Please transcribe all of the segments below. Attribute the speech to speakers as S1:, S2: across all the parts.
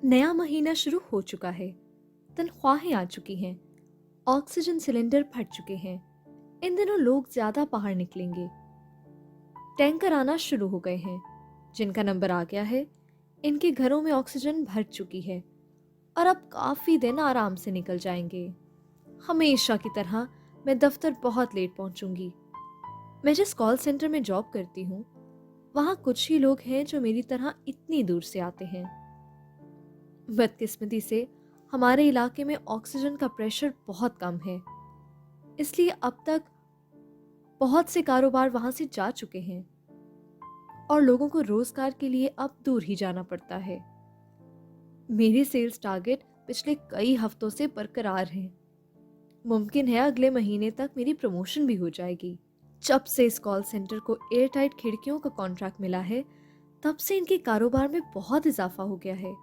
S1: नया महीना शुरू हो चुका है। तनख्वाहें आ चुकी हैं। ऑक्सीजन सिलेंडर फट चुके हैं। इन दिनों लोग ज्यादा बाहर निकलेंगे। टैंकर आना शुरू हो गए हैं। जिनका नंबर आ गया है, इनके घरों में ऑक्सीजन भर चुकी है और अब काफी दिन आराम से निकल जाएंगे। हमेशा की तरह मैं दफ्तर बहुत लेट पहुंचूंगी। मैं जिस कॉल सेंटर में जॉब करती हूँ, वहाँ कुछ ही लोग हैं जो मेरी तरह इतनी दूर से आते हैं। बदकिस्मती से हमारे इलाके में ऑक्सीजन का प्रेशर बहुत कम है, इसलिए अब तक बहुत से कारोबार वहां से जा चुके हैं और लोगों को रोजगार के लिए अब दूर ही जाना पड़ता है। मेरी सेल्स टारगेट पिछले कई हफ्तों से बरकरार है। मुमकिन है अगले महीने तक मेरी प्रमोशन भी हो जाएगी। जब से इस कॉल सेंटर को एयर टाइट खिड़कियों का कॉन्ट्रैक्ट मिला है, तब से इनके कारोबार में बहुत इजाफा हो गया है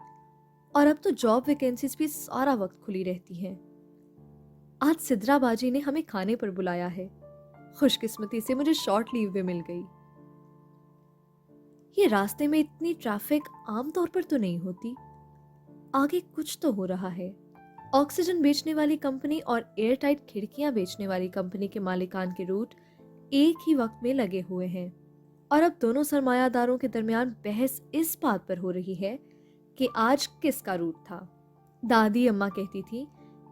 S1: और अब तो जॉब वैकेंसीज भी सारा वक्त खुली रहती हैं। आज सिद्रा बाजी ने हमें खाने पर बुलाया है। खुशकिस्मती से मुझे शॉर्ट लीव भी मिल गई। ये रास्ते में इतनी ट्रैफिक आमतौर पर तो नहीं होती। आगे कुछ तो हो रहा है। ऑक्सीजन बेचने वाली कंपनी और एयर टाइट खिड़कियां बेचने वाली कंपनी के मालिकान के रूट एक ही वक्त में लगे हुए हैं और अब दोनों सरमायादारों के दरमियान बहस इस बात पर हो रही है कि आज किसका रूट था। दादी अम्मा कहती थी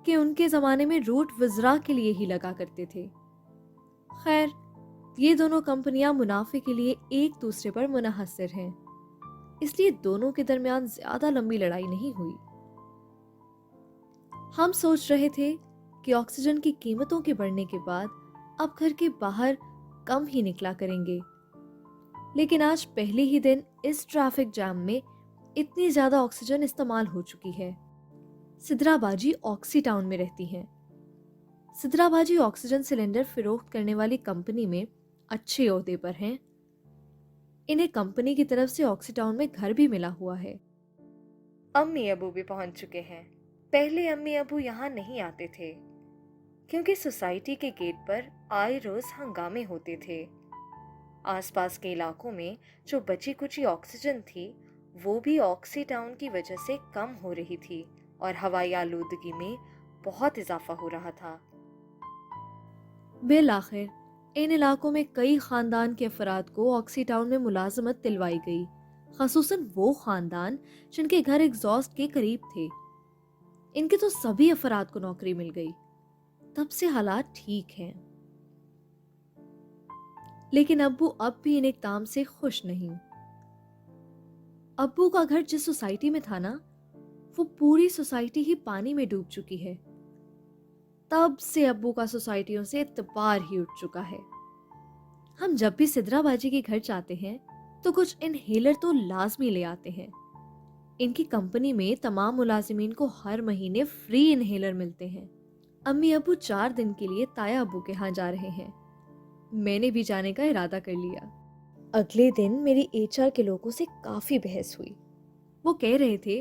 S1: कि उनके जमाने में रूट वज़रा के लिए ही लगा करते थे। खैर, ये दोनों कंपनियां मुनाफे के लिए एक दूसरे पर मुनहसर हैं, इसलिए दोनों के दरमियान ज्यादा लंबी लड़ाई नहीं हुई। हम सोच रहे थे कि ऑक्सीजन की कीमतों के बढ़ने के बाद अब घर के बाहर कम ही निकला करेंगे, लेकिन आज पहले ही दिन इस ट्रैफिक जाम में इतनी ज्यादा ऑक्सीजन इस्तेमाल हो चुकी है। सिद्रा बाजी ऑक्सी टाउन में रहती हैं। सिद्रा बाजी ऑक्सीजन सिलेंडर फरोख्त करने वाली कंपनी में अच्छे ओहदे पर हैं। इन्हें कंपनी की तरफ से ऑक्सी टाउन में घर भी मिला हुआ है।
S2: अम्मी अबू भी पहुंच चुके हैं। पहले अम्मी अबू यहाँ नहीं आते थे क्योंकि सोसाइटी के गेट पर आए रोज हंगामे होते थे। आसपास के इलाकों में जो बची कुची ऑक्सीजन थी, वो भी ऑक्सी टाउन की वजह से कम हो रही थी और हवाई आलूदगी में बहुत इजाफा हो रहा था।
S1: बिल आखिर इन इलाकों में कई खानदान के अफराद को ऑक्सी टाउन में मुलाजमत दिलवाई गई, खसूसन वो खानदान जिनके घर एग्जॉस्ट के करीब थे। इनके तो सभी अफराद को नौकरी मिल गई। तब से हालात ठीक हैं, लेकिन अब्बू अब भी इन इकदाम से खुश नहीं। अब्बू का घर जिस सोसाइटी में था ना, वो पूरी सोसाइटी ही पानी में डूब चुकी है। तब से अब्बू का सोसाइटियों से इत्तेबार ही उठ चुका है। हम जब भी सिद्रा बाजी के घर जाते हैं तो कुछ इनहेलर तो लाजमी ले आते हैं। इनकी कंपनी में तमाम मुलाजिमीन को हर महीने फ्री इनहेलर मिलते हैं। अम्मी अब्बू 4 दिन के लिए ताया अब्बू के यहाँ जा रहे हैं। मैंने भी जाने का इरादा कर लिया। अगले दिन मेरी एचआर के लोगों से काफी बहस हुई। वो कह रहे थे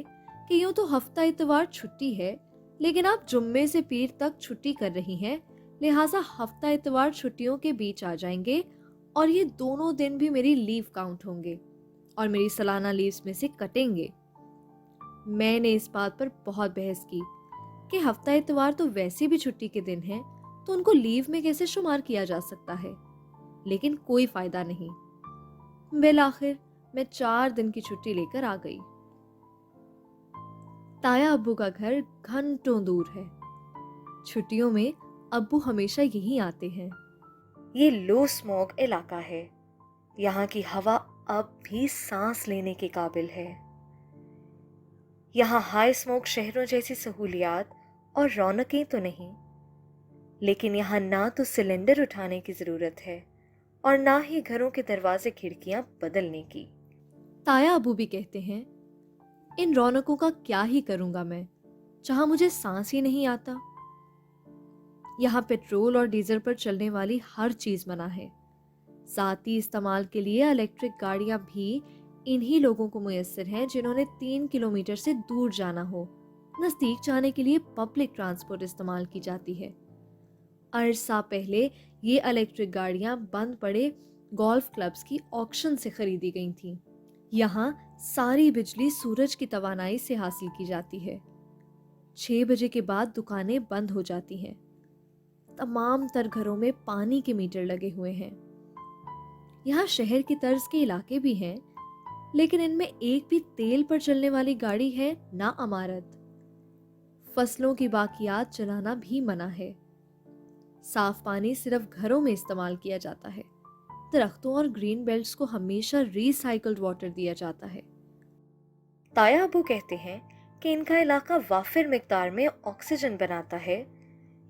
S1: कि यूं तो हफ्ता इतवार छुट्टी है, लेकिन आप जुम्मे से पीर तक छुट्टी कर रही हैं, लिहाजा हफ्ता इतवार छुट्टियों के बीच आ जाएंगे और ये दोनों दिन भी मेरी लीव काउंट होंगे और मेरी सालाना लीव्स में से कटेंगे। मैंने इस बात पर बहुत बहस की कि हफ्ता इतवार तो वैसे भी छुट्टी के दिन है, तो उनको लीव में कैसे शुमार किया जा सकता है, लेकिन कोई फायदा नहीं। बिल आखिर मैं 4 दिन की छुट्टी लेकर आ गई। ताया अब्बू का घर घंटों दूर है। छुट्टियों में अब्बू हमेशा यहीं आते हैं।
S2: ये लो स्मोक इलाका है। यहाँ की हवा अब भी सांस लेने के काबिल है। यहाँ हाई स्मोक शहरों जैसी सहूलियात और रौनकें तो नहीं, लेकिन यहाँ ना तो सिलेंडर उठाने की जरूरत है और ना ही घरों के दरवाजे खिड़कियां बदलने की।
S1: ताया अब्बू भी कहते हैं, इन रौनकों का क्या ही करूंगा मैं, जहां मुझे सांस ही नहीं आता। यहाँ पेट्रोल और डीजल पर चलने वाली हर चीज मना है। ज़ाती इस्तेमाल के लिए इलेक्ट्रिक गाड़ियां भी इन्हीं लोगों को मुयस्सर हैं जिन्होंने 3 किलोमीटर से दूर जाना हो। नजदीक जाने के लिए पब्लिक ट्रांसपोर्ट इस्तेमाल की जाती है। अरसा पहले ये इलेक्ट्रिक गाड़ियां बंद पड़े गोल्फ क्लब्स की ऑक्शन से खरीदी गई थीं। यहाँ सारी बिजली सूरज की तवानाई से हासिल की जाती है। 6 बजे के बाद दुकानें बंद हो जाती हैं। तमाम तर घरों में पानी के मीटर लगे हुए हैं। यहाँ शहर की तर्ज के इलाके भी हैं, लेकिन इनमें एक भी तेल पर चलने वाली गाड़ी है ना इमारत। फसलों की बाकियात चलाना भी मना है। साफ पानी सिर्फ घरों में इस्तेमाल किया जाता है। दरख्तों और ग्रीन बेल्ट्स को हमेशा रिसाइकल्ड वाटर दिया जाता है।
S2: ताया अबू कहते हैं कि इनका इलाका वाफिर मिकदार में ऑक्सीजन बनाता है,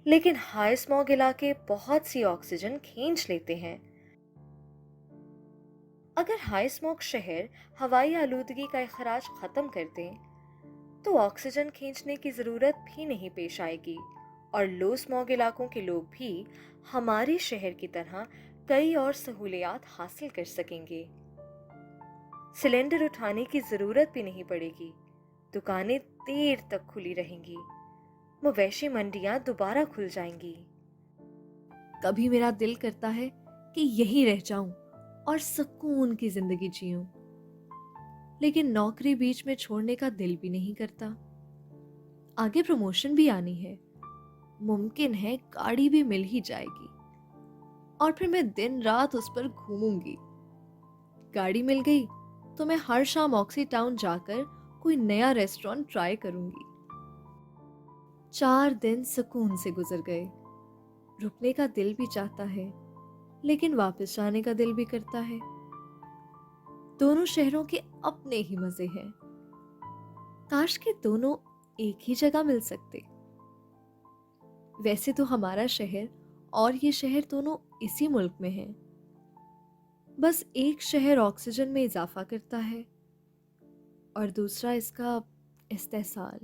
S2: लेकिन हाई स्मॉग इलाके बहुत सी ऑक्सीजन खींच लेते हैं। अगर हाई स्मॉग शहर हवाई आलूदगी का अखराज खत्म कर दें, तो ऑक्सीजन खींचने की जरूरत भी नहीं पेश आएगी और लो स्मॉग इलाकों के लोग भी हमारे शहर की तरह कई और सहूलियात हासिल कर सकेंगे। सिलेंडर उठाने की जरूरत भी नहीं पड़ेगी, दुकानें देर तक खुली रहेंगी, मवेशी मंडियां दोबारा खुल जाएंगी।
S1: कभी मेरा दिल करता है कि यहीं रह जाऊं और सुकून की जिंदगी जीऊं, लेकिन नौकरी बीच में छोड़ने का दिल भी नहीं करता। आगे प्रमोशन भी आनी है, मुमकिन है गाड़ी भी मिल ही जाएगी और फिर मैं दिन रात उस पर घूमूंगी। गाड़ी मिल गई तो मैं हर शाम ऑक्सी टाउन जाकर कोई नया रेस्टोरेंट ट्राई करूंगी। 4 दिन सुकून से गुजर गए। रुकने का दिल भी चाहता है, लेकिन वापस जाने का दिल भी करता है। दोनों शहरों के अपने ही मजे हैं। काश के दोनों एक ही जगह मिल सकते। वैसे तो हमारा शहर और ये शहर दोनों इसी मुल्क में हैं। बस एक शहर ऑक्सीजन में इजाफा करता है और दूसरा इसका इस्तेहसाल।